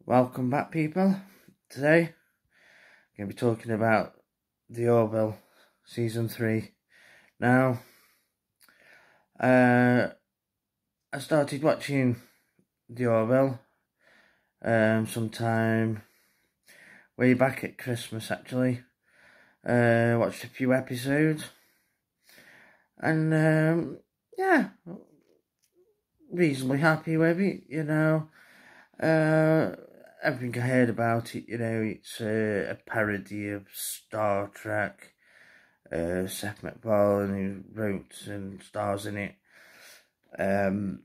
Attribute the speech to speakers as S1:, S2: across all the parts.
S1: Welcome back, people. Today, I'm going to be talking about the Orville Season 3. Now, I started watching the Orville sometime way back at Christmas, actually. Watched a few episodes. And, yeah, reasonably happy with it, you know. Everything I heard about it, you know, it's a parody of Star Trek. Seth MacFarlane, who wrote and stars in it. You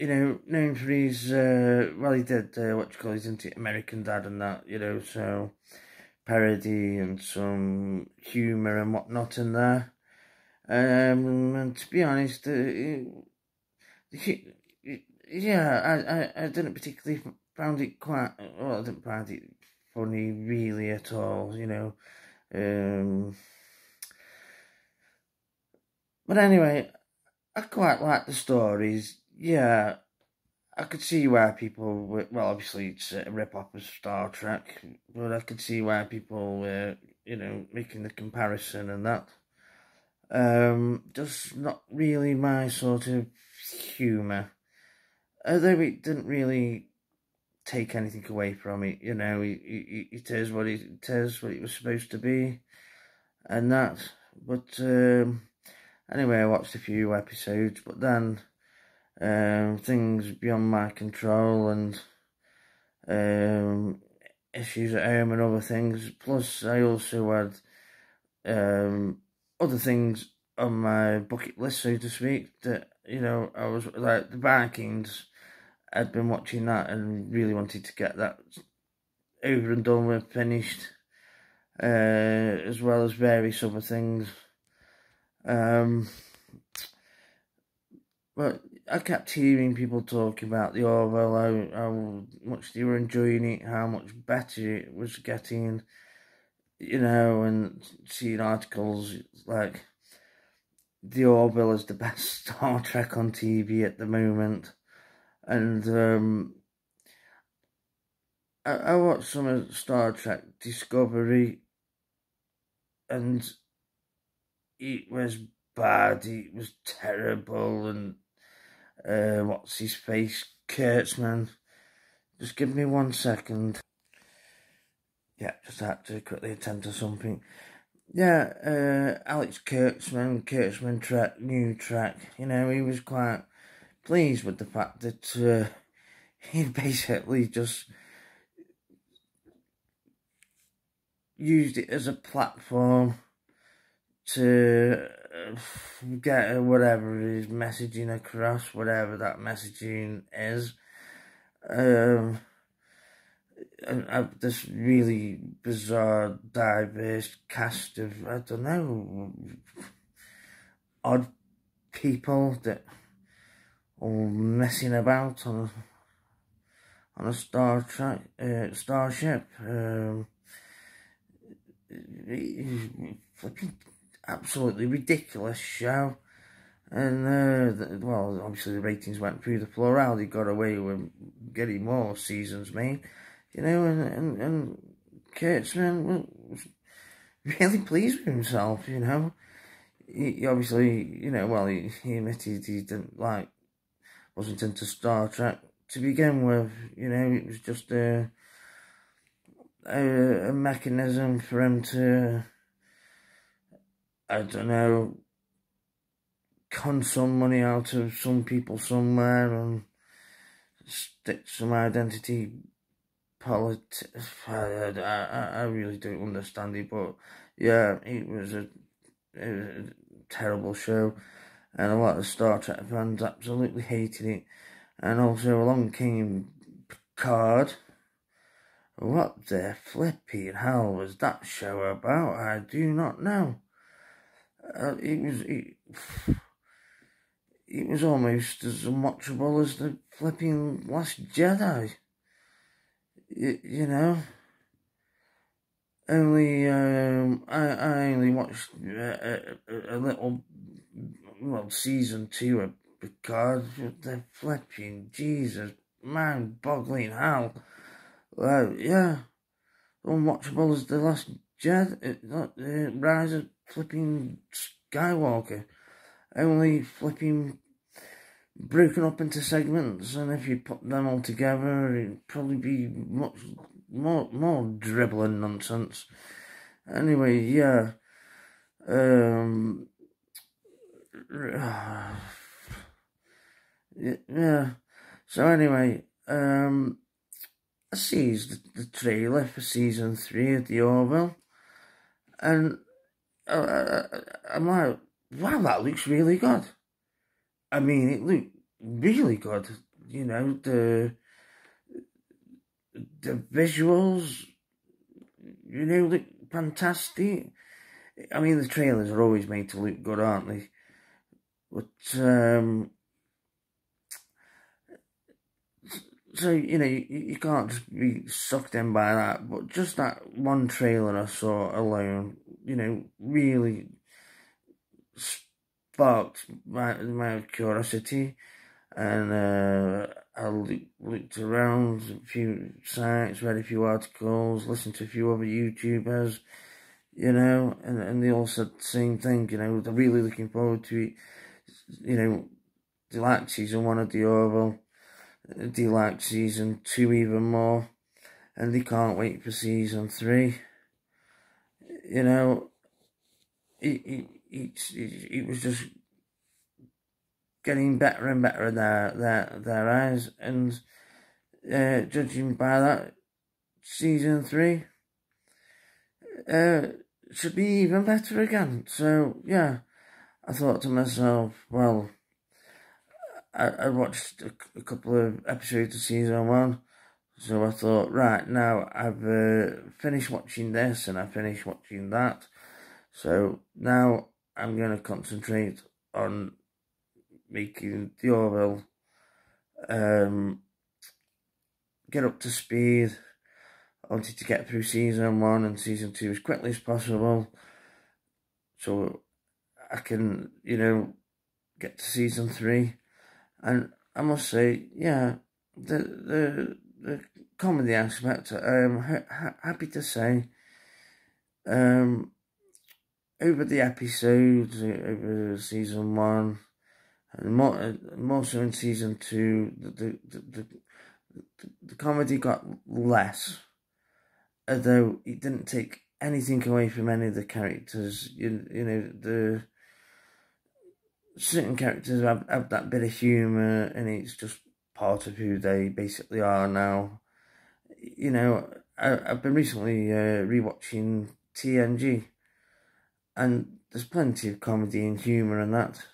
S1: know, known for his, well, he did, his American Dad and that, you know, so parody and some humour and whatnot in there. And to be honest, yeah, I didn't particularly found it quite, well, I didn't find it funny really at all, you know. But anyway, I quite like the stories. Yeah, I could see why people were, well, obviously it's a rip-off of Star Trek, but I could see why people were, you know, making the comparison and that. Just not really my sort of humour. Although it didn't really take anything away from it, you know, it is what it is, what it was supposed to be, and that. But anyway, I watched a few episodes, but then things beyond my control and issues at home and other things. Plus, I also had other things on my bucket list, so to speak, that, you know, I was like the Vikings. I'd been watching that and really wanted to get that over and done with, finished, as well as various other things. But I kept hearing people talking about the Orville, how much they were enjoying it, how much better it was getting, you know, and seeing articles like the Orville is the best Star Trek on TV at the moment. And I watched some of Star Trek Discovery, and it was bad, it was terrible, and what's his face, Kurtzman. Just give me 1 second. Yeah, just had to quickly attend to something. Yeah, Alex Kurtzman track, new track. You know, he was quite pleased with the fact that he basically just used it as a platform to get whatever his messaging across, whatever that messaging is. And this really bizarre, diverse cast of, I don't know, odd people that are messing about on a starship. Flipping absolutely ridiculous show. And well, obviously the ratings went through the floor. How they got away with getting more seasons made, you know, and Kurtzman was really pleased with himself, you know. He obviously, you know, well, he admitted he wasn't into Star Trek to begin with, you know. It was just a mechanism for him to, I don't know, con some money out of some people somewhere and stick some identity politics. I really don't understand it, but yeah, it was a terrible show, and a lot of Star Trek fans absolutely hated it. And also along came Picard. What the flipping hell was that show about? I do not know. It was almost as unwatchable as the flipping Last Jedi. You know. Only I only watched a little, well, season 2 of Picard. The flipping Jesus, mind-boggling hell. Yeah, unwatchable as The Last Jedi, Rise of flipping Skywalker. Only flipping broken up into segments, and if you put them all together, it'd probably be much more dribbling nonsense. Anyway, yeah. Yeah. So anyway, I sees the trailer for season 3 of the Orville, and I'm like, wow, that looks really good. I mean, it looked really good. You know, the visuals, you know, look fantastic. I mean, the trailers are always made to look good, aren't they? But so, you know, you can't just be sucked in by that. But just that one trailer I saw alone, you know, really sparked my curiosity. And I looked around a few sites, read a few articles, listened to a few other YouTubers, you know, and they all said the same thing, you know, they're really looking forward to it. You know, they liked season 1 of the Orville, they liked season 2 even more, and they can't wait for season 3. You know, it was just getting better and better in their eyes, and judging by that, season 3 should be even better again. So yeah, I thought to myself, well, I watched a couple of episodes of season 1, so I thought, right, now I've finished watching this and I finished watching that, so now I'm going to concentrate on making the Orville get up to speed. I wanted to get through season 1 and season 2 as quickly as possible, so I can, you know, get to season 3. And I must say, yeah, the comedy aspect, I'm happy to say, over the episodes, over season 1, and more so in season 2, the comedy got less, although it didn't take anything away from any of the characters. You know, the certain characters have that bit of humour, and it's just part of who they basically are now. You know, I've been recently rewatching TNG, and there's plenty of comedy and humour in that.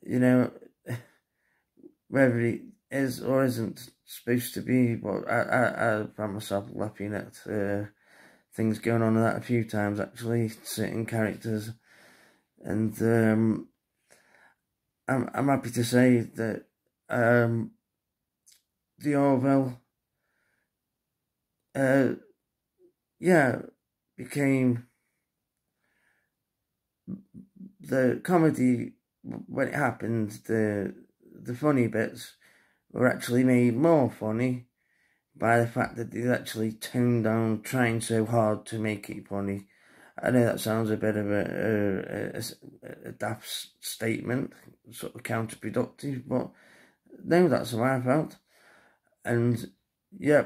S1: You know, whether it is or isn't supposed to be, but I found myself laughing at things going on in that a few times, actually, certain characters. And I'm happy to say that the Orville yeah, became the comedy. When it happened, the funny bits were actually made more funny by the fact that they actually toned down trying so hard to make it funny. I know that sounds a bit of a daft statement, sort of counterproductive, but no, that's how I felt. And yeah,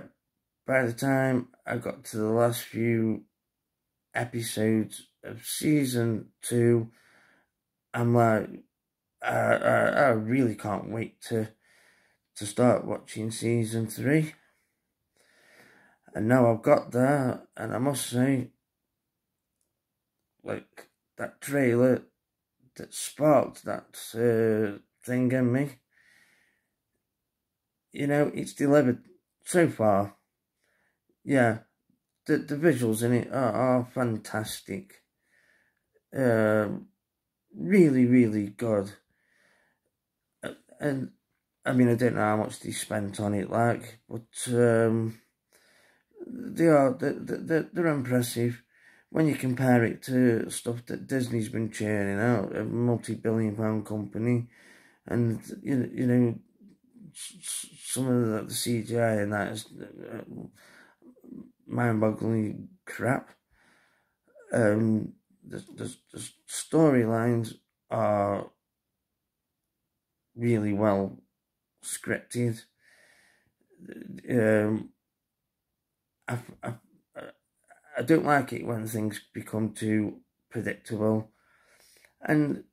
S1: by the time I got to the last few episodes of season 2, I'm like, I really can't wait to start watching season 3. And now I've got there, and I must say, like, that trailer that sparked that thing in me, you know, it's delivered so far. Yeah, the visuals in it are fantastic. Really, really good. And I mean, I don't know how much they spent on it, like, but they're impressive when you compare it to stuff that Disney's been churning out, a multi-billion-pound company, and you know, some of the CGI in that is mind-boggling crap. The storylines are really well scripted. I don't like it when things become too predictable, and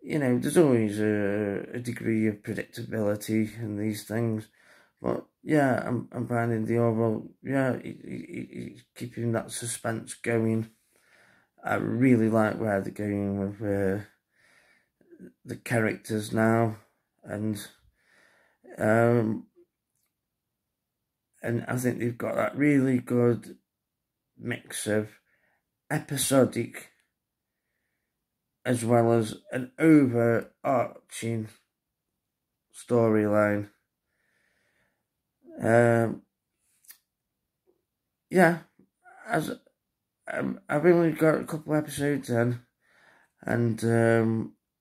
S1: you know, there's always a degree of predictability in these things, but yeah, I'm finding the Orville, yeah, he's keeping that suspense going. I really like where they're going with the characters now, and I think they've got that really good mix of episodic as well as an overarching storyline. Yeah, as I've only got a couple episodes in, and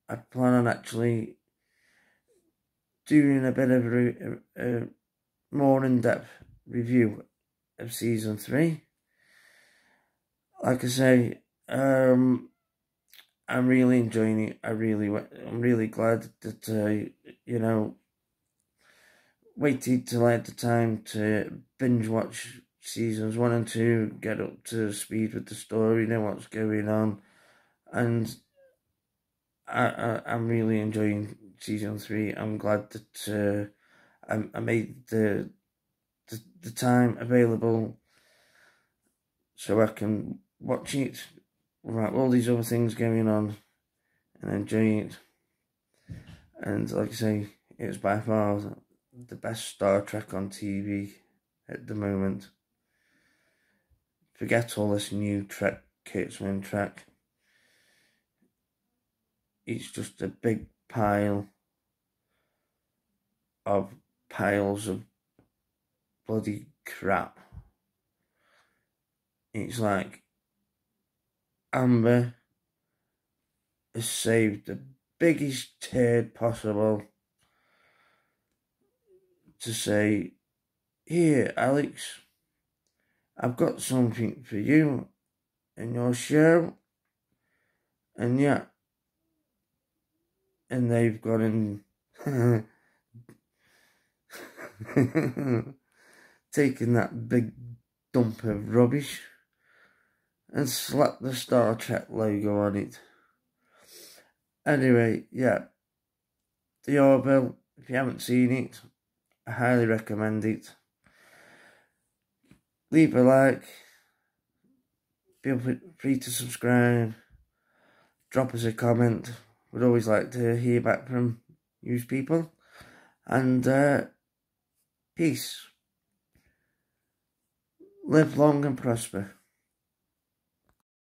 S1: I plan on actually doing a bit of a more in-depth review of season 3. Like I say, I'm really enjoying it. I'm really glad that you know, waited till I had the time to binge watch seasons 1 and 2, get up to speed with the story, know what's going on, and I'm really enjoying season 3. I'm glad that I made the time available so I can watch it without all these other things going on and enjoy it. And like I say, it's by far the best Star Trek on TV at the moment. Forget all this new Trek, Kurtzman Trek. It's just a big pile of piles of bloody crap. It's like Amber has saved the biggest turd possible to say, here, Alex, I've got something for you in your show. And yeah, and they've gone and taken that big dump of rubbish and slapped the Star Trek logo on it. Anyway, yeah, the Orville, if you haven't seen it, I highly recommend it. Leave a like, feel free to subscribe, drop us a comment. We'd always like to hear back from you people. And peace. Live long and prosper.